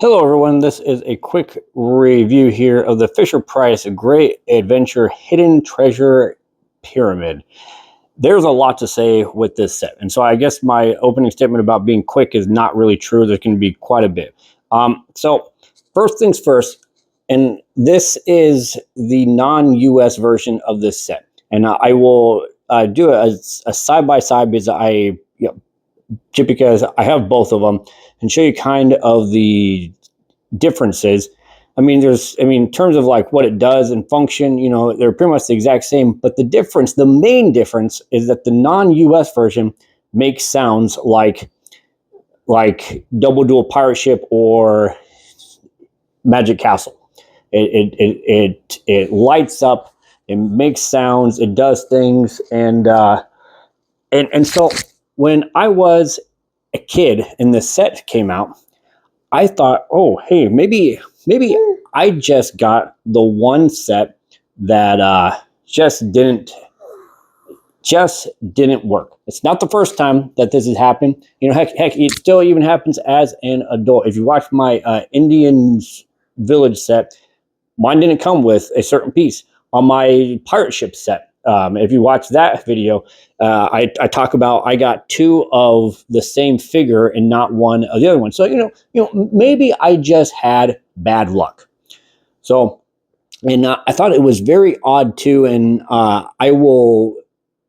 Hello everyone, this is a quick review here of the Fisher-Price Great Adventure Hidden Treasure Pyramid. There's a lot to say with this set, and so I guess my opening statement about being quick is not really true. There's going to be quite a bit. So first things first, and this is the non-US version of this set, and I will do a side-by-side because I have both of them and show you kind of the differences. In terms of like what it does and function, they're pretty much the exact same. But the main difference is that the non-US version makes sounds like Double Duel Pirate Ship or Magic Castle. It lights up, it makes sounds, it does things, and so when I was a kid and the set came out, I thought, oh, hey, maybe I just got the one set that just didn't work. It's not the first time that this has happened. Heck, it still even happens as an adult. If you watch my Indians Village set, mine didn't come with a certain piece. On my pirate ship set, if you watch that video, I talk about I got two of the same figure and not one of the other one. So maybe I just had bad luck. So, and I thought it was very odd too, and I will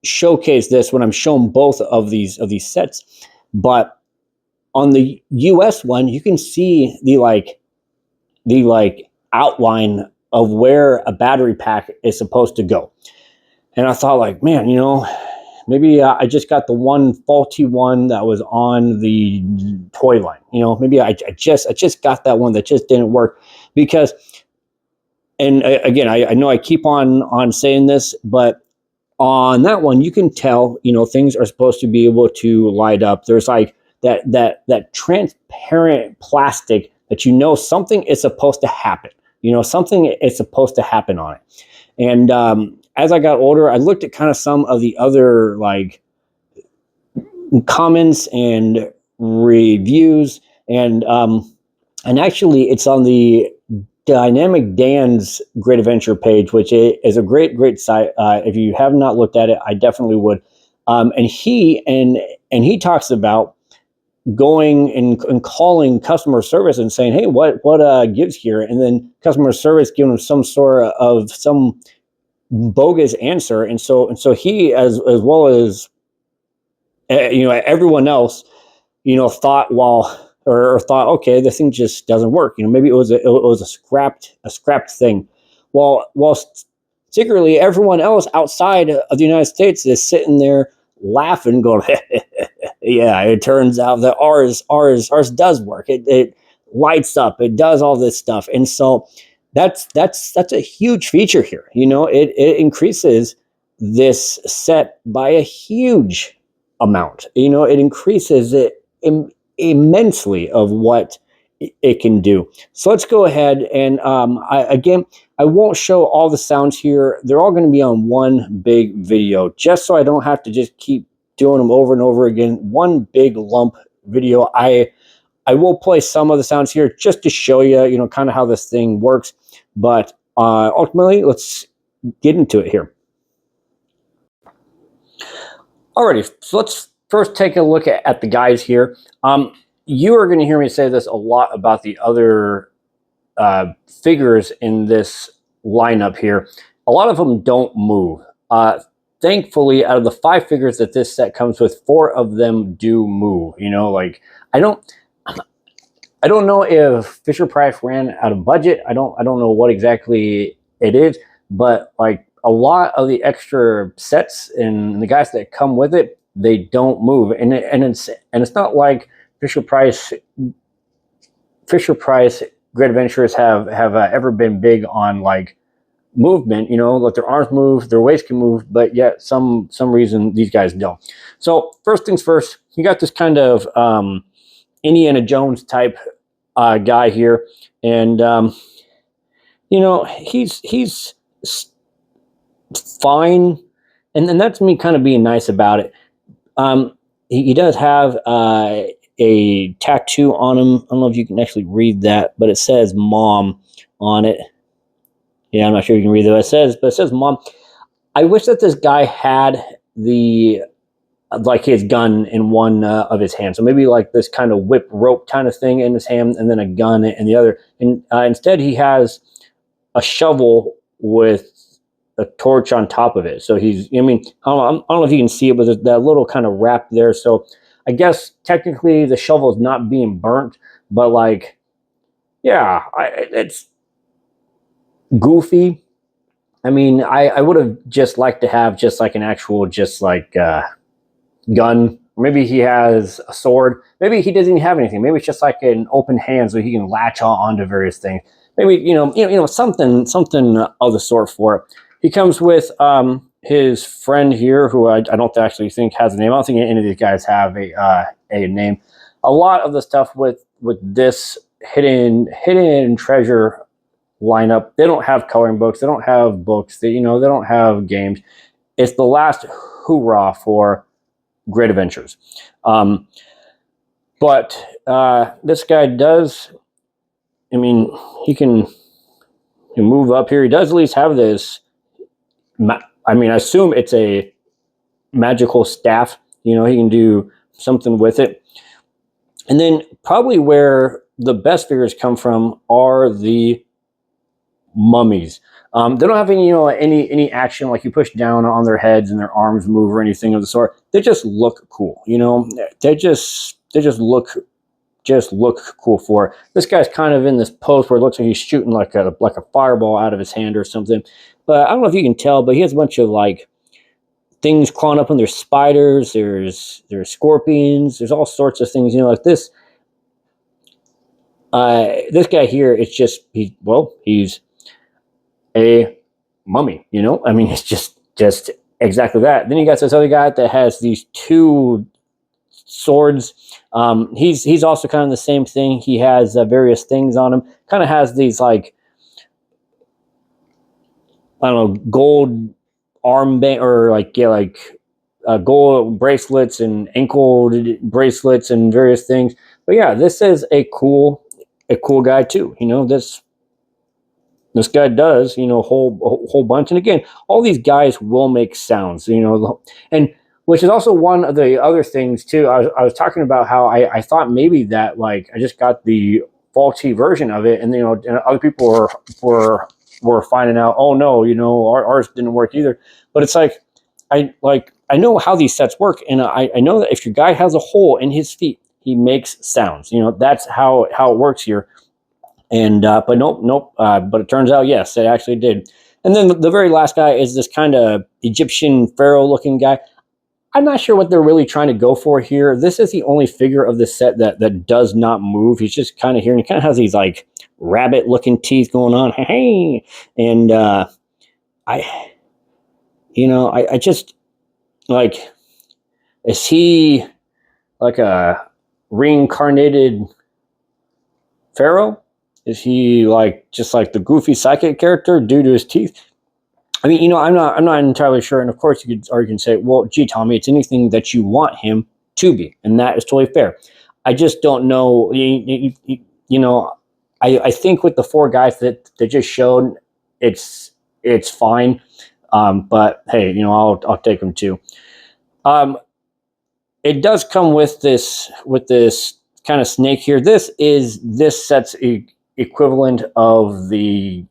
showcase this when I'm showing both of these sets. But on the US one, you can see the outline of where a battery pack is supposed to go. And I thought, like, man, maybe I just got the one faulty one that was on the toy line. Maybe I just got that one that just didn't work. Because, and again, I know I keep on saying this, but on that one, you can tell, things are supposed to be able to light up. There's like that transparent plastic that something is supposed to happen. Something is supposed to happen on it. And as I got older, I looked at kind of some of the other comments and reviews, and actually it's on the Dynamic Dan's Great Adventure page, which is a great site. If you have not looked at it, I definitely would. And he talks about going and calling customer service and saying, hey, what gives here? And then customer service giving him some sort of some bogus answer. And so he, as well as everyone else, thought, thought, okay, this thing just doesn't work. Maybe it was a scrapped thing. While secretly everyone else outside of the United States is sitting there laughing, going, yeah, it turns out that ours does work. It lights up. It does all this stuff. And so that's a huge feature here. It increases this set by a huge amount. It increases it immensely of what it can do. So let's go ahead and I won't show all the sounds here. They're all going to be on one big video, just so I don't have to just keep doing them over and over again. One big lump video. I will play some of the sounds here just to show you, kind of how this thing works. But ultimately, let's get into it here. Alrighty, so let's first take a look at the guys here. You are going to hear me say this a lot about the other figures in this lineup here. A lot of them don't move. Thankfully, out of the 5 figures that this set comes with, 4 of them do move. I don't know if Fisher-Price ran out of budget. I don't know what exactly it is, but like a lot of the extra sets and the guys that come with it, they don't move, and it's not like Fisher-Price Great Adventures have ever been big on like movement. Let their arms move, their waist can move, but yet some reason these guys don't. So first things first, you got this kind of Indiana Jones type guy here, and he's fine, and that's me kind of being nice about it. He does have a tattoo on him. I don't know if you can actually read that, but it says "Mom" on it. Yeah, I'm not sure you can read that. But it says "Mom." I wish that this guy had the like his gun in one of his hands. So maybe like this kind of whip rope kind of thing in his hand, and then a gun in the other. And instead, he has a shovel with a torch on top of it. So he's, I mean, I don't know if you can see it, but there's that little kind of wrap there. So I guess technically the shovel is not being burnt, but like, yeah, it's goofy. I mean, I would have just liked to have just like an actual, just like, gun. Maybe he has a sword. Maybe he doesn't even have anything. Maybe it's just like an open hand so he can latch onto various things. Maybe something of the sort for it. He comes with his friend here, who I don't actually think has a name. I don't think any of these guys have a name. A lot of the stuff with this hidden treasure lineup, they don't have coloring books. They don't have books. They don't have games. It's the last hoorah for Great Adventures. But this guy does, I mean, he can move up here. He does at least have this, I mean, I assume it's a magical staff. He can do something with it. And then probably where the best figures come from are the mummies. They don't have any action, like you push down on their heads and their arms move or anything of the sort. They just look cool. They just look cool for it. This guy's kind of in this pose where it looks like he's shooting like a fireball out of his hand or something. But I don't know if you can tell, but he has a bunch of like things crawling up on. There's spiders, there's scorpions, there's all sorts of things. Like this. This guy here, it's just he's a mummy. I mean, it's just exactly that. Then you got this other guy that has these two swords. He's also kind of the same thing. He has various things on him. Kind of has these like, I don't know, gold armband or like gold bracelets and ankle bracelets and various things. But yeah, this is a cool guy too. This guy does, a whole bunch. And again, all these guys will make sounds, and which is also one of the other things too. I was talking about how I thought maybe that like I just got the faulty version of it, and and other people were finding out, oh no, ours didn't work either. But it's like I know how these sets work, and I know that if your guy has a hole in his feet, he makes sounds. That's how it works here. And but nope. But it turns out, yes, it actually did. And then the very last guy is this kind of Egyptian pharaoh-looking guy. I'm not sure what they're really trying to go for here. This is the only figure of this set that does not move. He's just kind of here, and he kind of has these like rabbit-looking teeth going on. Hey, and I just like, is he like a reincarnated pharaoh? Is he like just like the goofy psychic character due to his teeth? I mean, I'm not entirely sure. And of course, you can say, well, gee, Tommy, it's anything that you want him to be, and that is totally fair. I just don't know. I think with the four guys that they just showed, it's fine. But hey, I'll take them too. It does come with this kind of snake here. This set's equivalent of the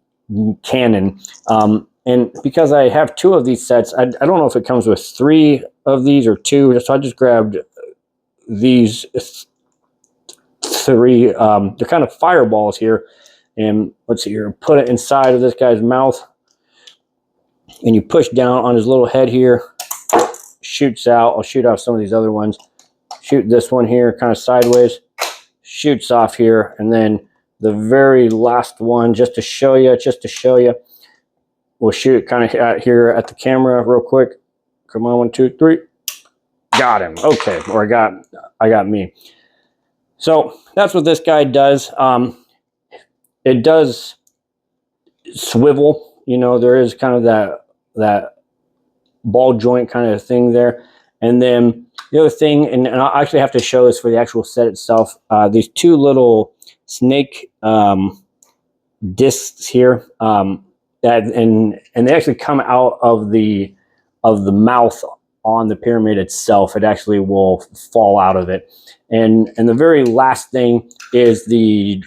cannon. And because I have two of these sets, I don't know if it comes with three of these or two. So I just grabbed these three. They're kind of fireballs here. And let's see here. Put it inside of this guy's mouth. And you push down on his little head here. Shoots out. I'll shoot out some of these other ones. Shoot this one here kind of sideways. Shoots off here. And then the very last one, just to show you, we'll shoot kind of out here at the camera real quick. Come on, 1, 2, 3. Got him. Okay, or I got me. So that's what this guy does. It does swivel. There is kind of that ball joint kind of thing there. And then The other thing, and I actually have to show this for the actual set itself, these two little snake discs here, that and they actually come out of the mouth on the pyramid itself. It actually will fall out of it. And the very last thing is the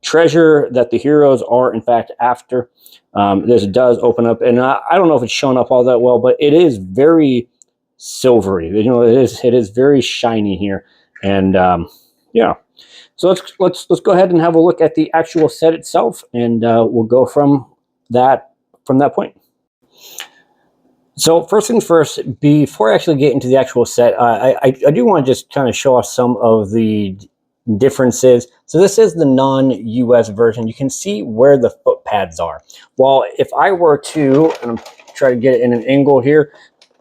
treasure that the heroes are in fact after. This does open up, and I don't know if it's showing up all that well, but it is very silvery. You know, it is very shiny here, and yeah. So let's go ahead and have a look at the actual set itself, and we'll go from that point. So first things first, before I actually get into the actual set, I do want to just kind of show off some of the differences. So this is the non-US version. You can see where the foot pads are. Well, if I were to, and I'm trying to get it in an angle here,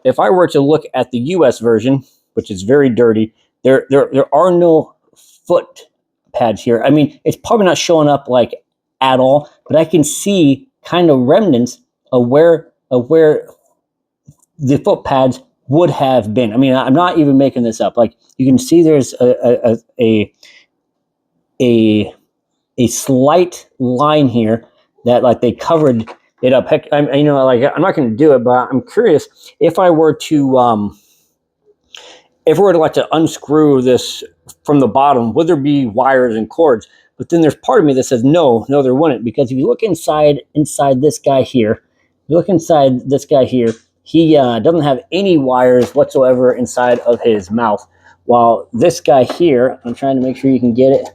if I were to look at the US version, which is very dirty, there are no foot pads here. I mean, it's probably not showing up like at all, but I can see kind of remnants of where the foot pads would have been. I mean, I'm not even making this up. Like, you can see there's a slight line here that like they covered it up. Heck, you know, like, I'm not going to do it, but I'm curious if I were to like to unscrew this from the bottom, would there be wires and cords? But then there's part of me that says no, there wouldn't, because if you look inside this guy here, he doesn't have any wires whatsoever inside of his mouth. While this guy here, I'm trying to make sure you can get it.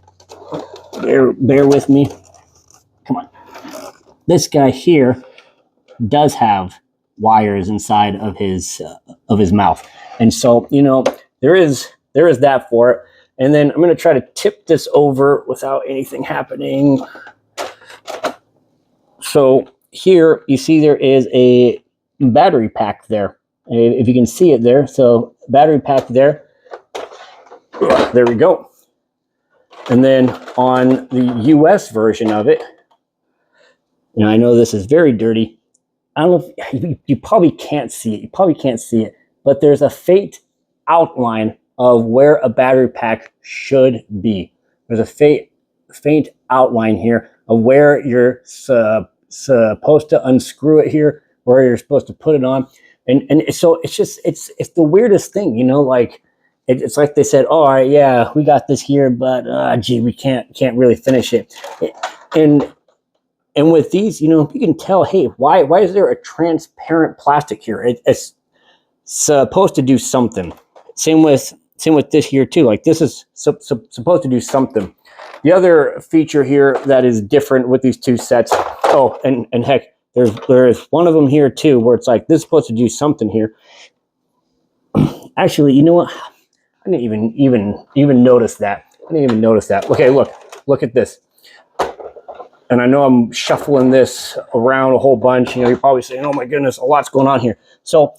Bear with me. Come on. This guy here does have wires inside of his mouth, and so, you know, there is that for it. And then I'm going to try to tip this over without anything happening. So here you see there is a battery pack there, if you can see it there. So battery pack there. There we go. And then on the US version of it, you know, I know this is very dirty. I don't know if you probably can't see it. But there's a faint outline of where a battery pack should be. There's a faint outline here of where you're supposed to unscrew it here, where you're supposed to put it on. And so it's just, it's the weirdest thing, you know, like, it's like they said, oh, all right, yeah, we got this here, but gee, we can't really finish it. And with these, you know, you can tell, hey, why is there a transparent plastic here? It's supposed to do something. Same with this here too. Like, this is supposed to do something. The other feature here that is different with these two sets. Oh, and heck, there's one of them here too, where it's like, this is supposed to do something here. Actually, you know what? I didn't even notice that. Okay, look at this. And I know I'm shuffling this around a whole bunch. You know, you're probably saying, oh my goodness, a lot's going on here. So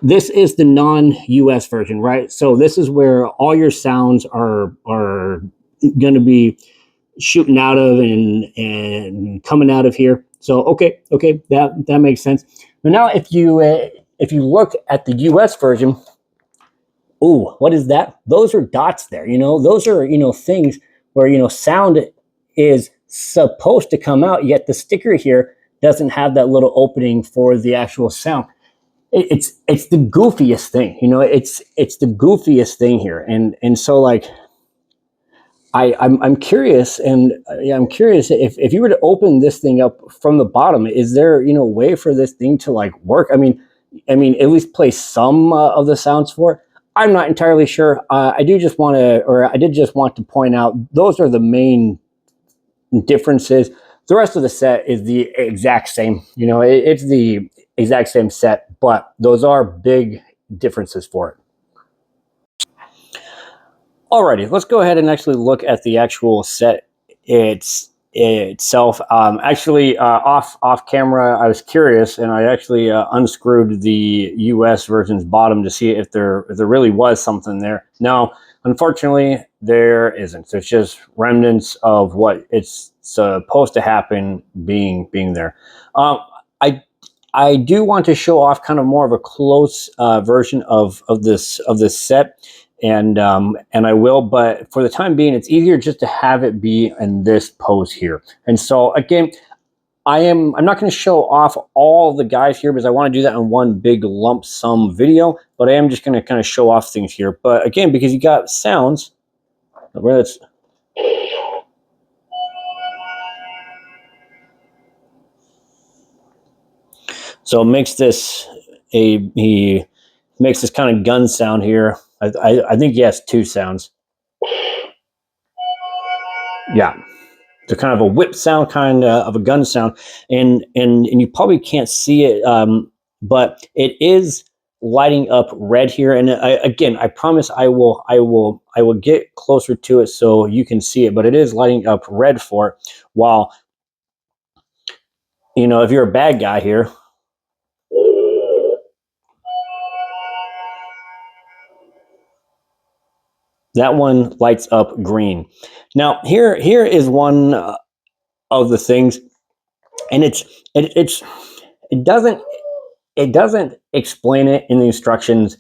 this is the non-US version, right? So this is where all your sounds are going to be shooting out of and coming out of here. So okay, that makes sense. But now if you look at the US version, ooh, what is that? Those are dots there. You know, those are, you know, things where, you know, sound is supposed to come out, yet the sticker here doesn't have that little opening for the actual sound. It's the goofiest thing, you know. It's the goofiest thing here, and so, like, I'm curious, and yeah, I'm curious if you were to open this thing up from the bottom, is there, you know, a way for this thing to like work? I mean, at least play some of the sounds for it. I'm not entirely sure. I did just want to point out those are the main differences. The rest of the set is the exact same. You know, it's the exact same set, but those are big differences for it. Alrighty, let's go ahead and actually look at the actual set itself. Actually, off camera, I was curious, and I actually unscrewed the US version's bottom to see if there really was something there. No, unfortunately, there isn't. It's just remnants of what it's supposed to happen being there. I do want to show off kind of more of a close version of this set, and I will. But for the time being, it's easier just to have it be in this pose here. And so again, I'm not going to show off all the guys here because I want to do that in one big lump sum video. But I am just going to kind of show off things here. But again, because you got sounds, where it's so it makes this he makes this kind of gun sound here. I think he has two sounds. Yeah, they're kind of a whip sound, kind of a gun sound, and you probably can't see it, but it is lighting up red here. And again, I promise I will get closer to it so you can see it. But it is lighting up red for it. While if you're a bad guy here. That one lights up green. Now here is one of the things, and it doesn't explain it in the instructions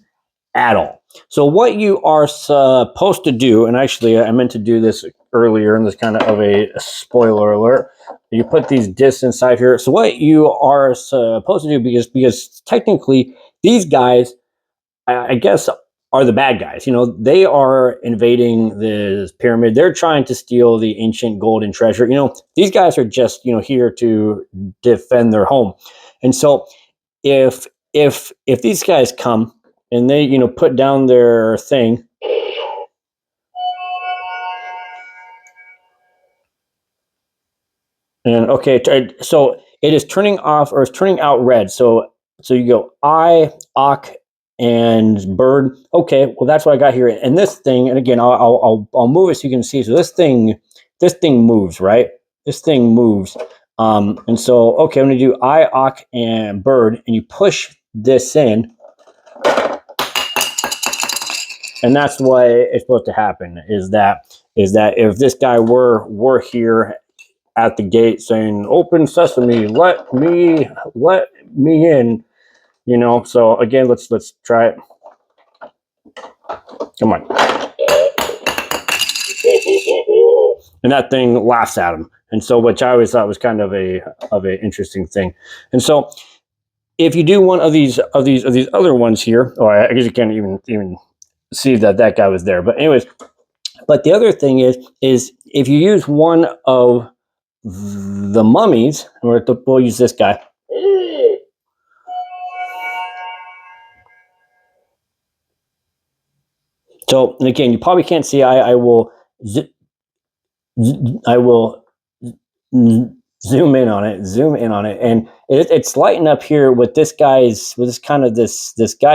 at all. So what you are supposed to do, and actually I meant to do this earlier, and this kind of a spoiler alert. You put these discs inside here. So what you are supposed to do, because technically these guys, I guess, are the bad guys. They are invading this pyramid. They're trying to steal the ancient golden treasure. These guys are just, here to defend their home. And so if these guys come and they, put down their thing, and okay, so it is turning off, or it's turning out red. So you go I, Ak, and bird. Okay, well that's what I got here. And this thing, and again, I'll move it so you can see. So this thing moves, right? This thing moves. And so okay, I'm gonna do I, Ak, and bird, and you push this in, and that's what it's supposed to happen. Is that if this guy were here at the gate saying "Open sesame, let me in," So again, let's try it. Come on. And that thing laughs at him. And so, which I always thought was kind of a interesting thing. And so, if you do one of these other ones here, I guess you can't even see that guy was there. But anyways, but the other thing is if you use one of the mummies, we'll use this guy. So, and again, you probably can't see. I will zoom in on it, and it's lighting up here with this guy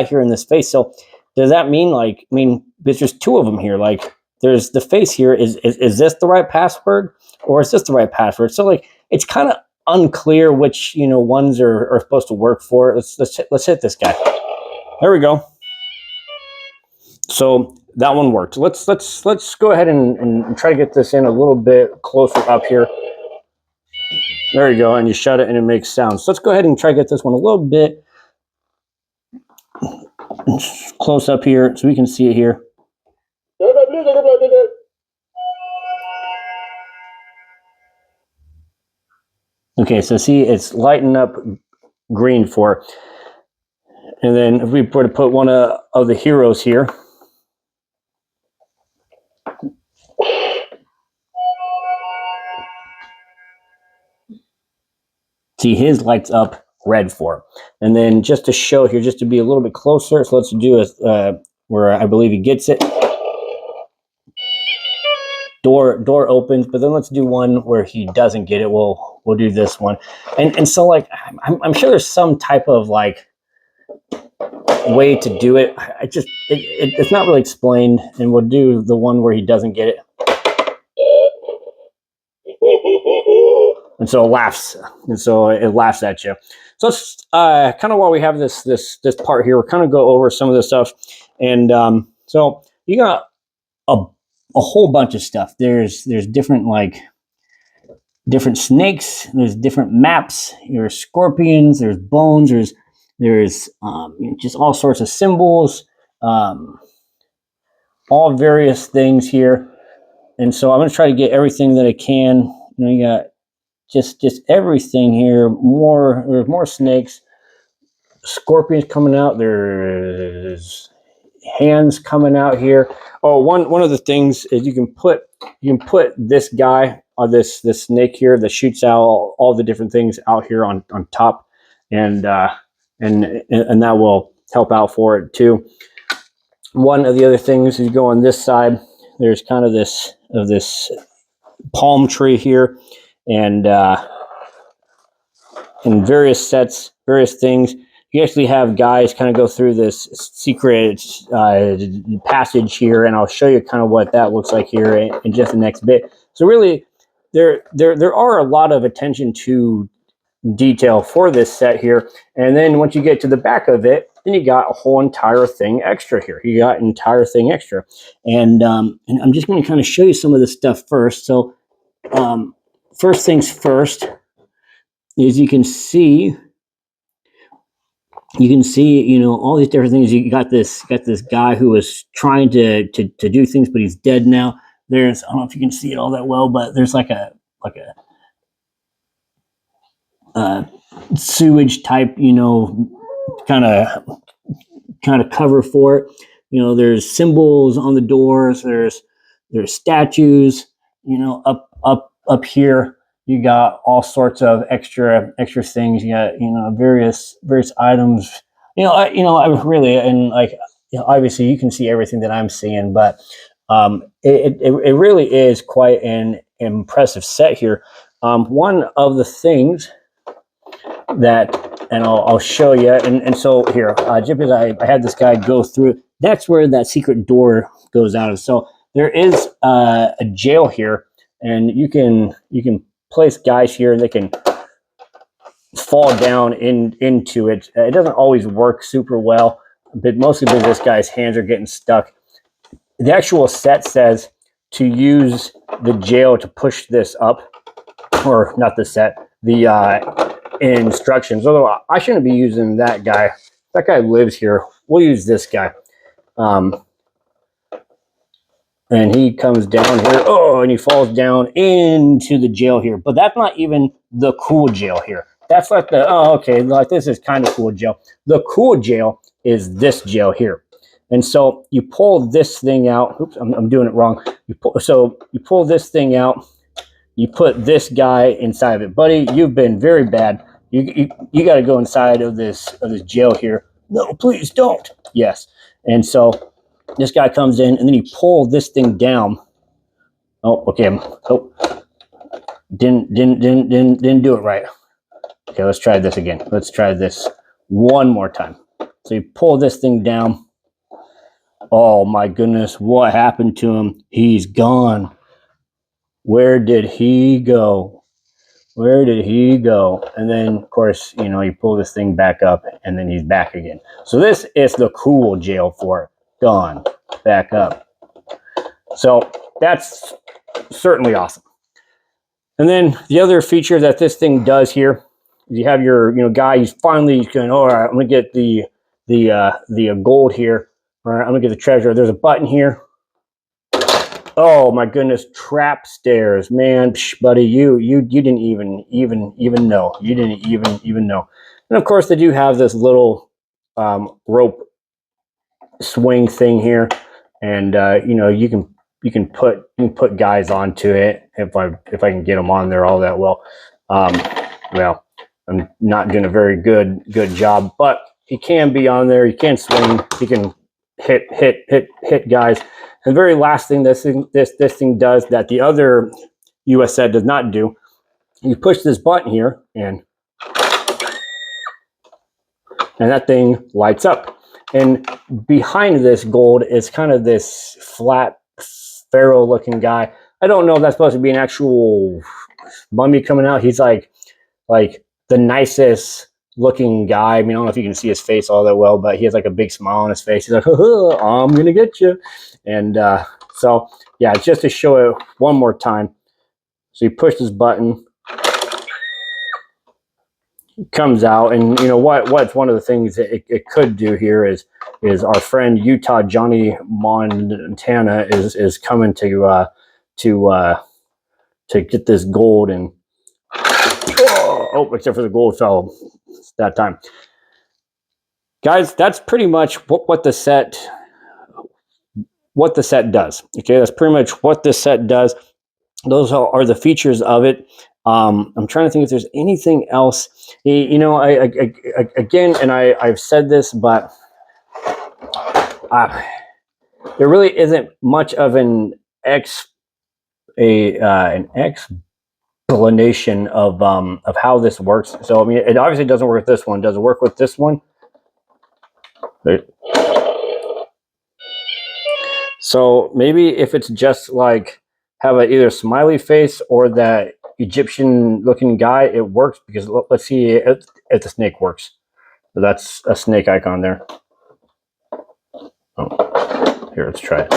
here in this face. So does that mean there's just two of them here? Like there's the face here. Is this the right password, or is this the right password? So it's kind of unclear which ones are supposed to work for it. Let's hit this guy. There we go. So that one worked. Let's go ahead and try to get this in a little bit closer up here. There you go, and you shut it and it makes sounds. So let's go ahead and try to get this one a little bit close up here so we can see it here. Okay, so see, it's lighting up green for it. And then if we were to put one of the heroes here, see, his lights up red for it. And then just to show here, just to be a little bit closer, so let's do where I believe he gets it. Door opens, but then let's do one where he doesn't get it. We'll do this one, and so I'm sure there's some type of way to do it. It's not really explained, and we'll do the one where he doesn't get it. And so it laughs, at you. So let's kind of, while we have this part here, we'll kind of go over some of this stuff. And so you got a whole bunch of stuff. There's different different snakes. There's different maps. There's scorpions. There's bones. There's just all sorts of symbols. All various things here. And so I'm going to try to get everything that I can. You got just everything here. There's more snakes. Scorpions coming out. There's hands coming out here. Oh, one of the things is you can put this guy on this snake here that shoots out all the different things out here on top, and that will help out for it too. One of the other things is you go on this side. There's kind of this palm tree here, and in various sets, various things. You actually have guys kind of go through this secret passage here, and I'll show you kind of what that looks like here in just the next bit. So really, there are a lot of attention to detail for this set here, and then once you get to the back of it, then you got a whole entire thing extra here. You got an entire thing extra, and I'm just going to kind of show you some of this stuff first. So first things first is you can see, all these different things. You got this guy who was trying to do things, but he's dead now. There's, I don't know if you can see it all that well, but there's like a sewage type, kind of cover for it. There's symbols on the doors. There's statues, up here. You got all sorts of extra things. You got, various items. I really, and like, obviously you can see everything that I'm seeing, but it really is quite an impressive set here. One of the things that, and I'll show you, and so here, just because I had this guy go through, that's where that secret door goes out of. So there is a jail here, and you can place guys here, and they can fall down into it. It doesn't always work super well, but mostly because this guy's hands are getting stuck. The actual set says to use the jail to push this up, or not the set, the instructions. Although I shouldn't be using that guy. That guy lives here. We'll use this guy. And he comes down here. Oh, and he falls down into the jail here. But that's not even the cool jail here. That's like the, oh, okay, like this is kind of cool jail. The cool jail is this jail here. And so you pull this thing out. Oops, I'm doing it wrong. You pull this thing out. You put this guy inside of it. Buddy, you've been very bad. You got to go inside of this jail here. No, please don't. Yes. And so this guy comes in, and then you pull this thing down. Oh, okay. Oh, didn't do it right. Okay, let's try this again. Let's try this one more time. So you pull this thing down. Oh my goodness, what happened to him? He's gone. Where did he go? Where did he go? And then, of course, you pull this thing back up, and then he's back again. So this is the cool jail for it. Gone. Back up. So that's certainly awesome. And then the other feature that this thing does here is you have your guy. He's finally going, all right, I'm going to get the gold here. All right, I'm going to get the treasure. There's a button here. Oh my goodness, trap stairs, man, buddy, you didn't even know. You didn't even know. And of course, they do have this little rope swing thing here, and you can put guys onto it if I can get them on there all that well. Well, I'm not doing a very good job, but he can be on there. He can swing. He can hit guys. And the very last thing this thing does that the other US set does not do, you push this button here, and that thing lights up. And behind this gold is kind of this flat pharaoh looking guy. I don't know if that's supposed to be an actual mummy coming out. He's like the nicest looking guy. I mean, I don't know if you can see his face all that well, but he has like a big smile on his face. He's like, I'm gonna get you. And so yeah, just to show it one more time. So you push this button, comes out, and you know what's one of the things that it could do here is our friend Utah Johnny Montana is coming to get this gold, and oh, except for the gold fell that time. Guys, that's pretty much what the set does. Okay, that's pretty much what this set does. Those are the features of it. I'm trying to think if there's anything else. You know, I again, and I've said this, but there really isn't much of an explanation of how this works. So I mean, it obviously doesn't work with this one. Does it work with this one? So maybe if it's just like have either a smiley face or that Egyptian looking guy, it works, because let's see if the snake works. So that's a snake icon there. Oh, here, let's try it.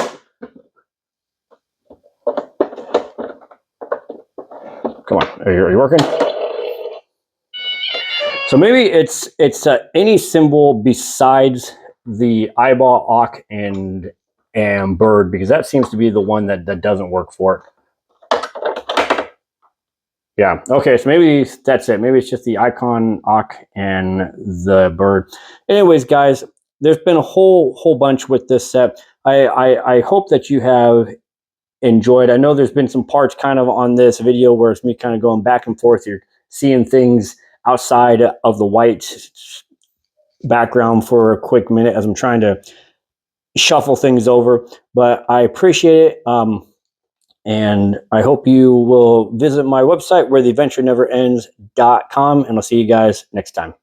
Come on, are you working? So maybe it's any symbol besides the eyeball, awk, and bird, because that seems to be the one that doesn't work for it. Yeah, okay, so maybe that's it. Maybe it's just the icon, awk, and the bird. Anyways, guys, there's been a whole bunch with this set. I hope that you have enjoyed. I know there's been some parts kind of on this video where it's me kind of going back and forth. You're seeing things outside of the white background for a quick minute as I'm trying to shuffle things over, but I appreciate it. And I hope you will visit my website, wheretheadventureneverends.com, and I'll see you guys next time.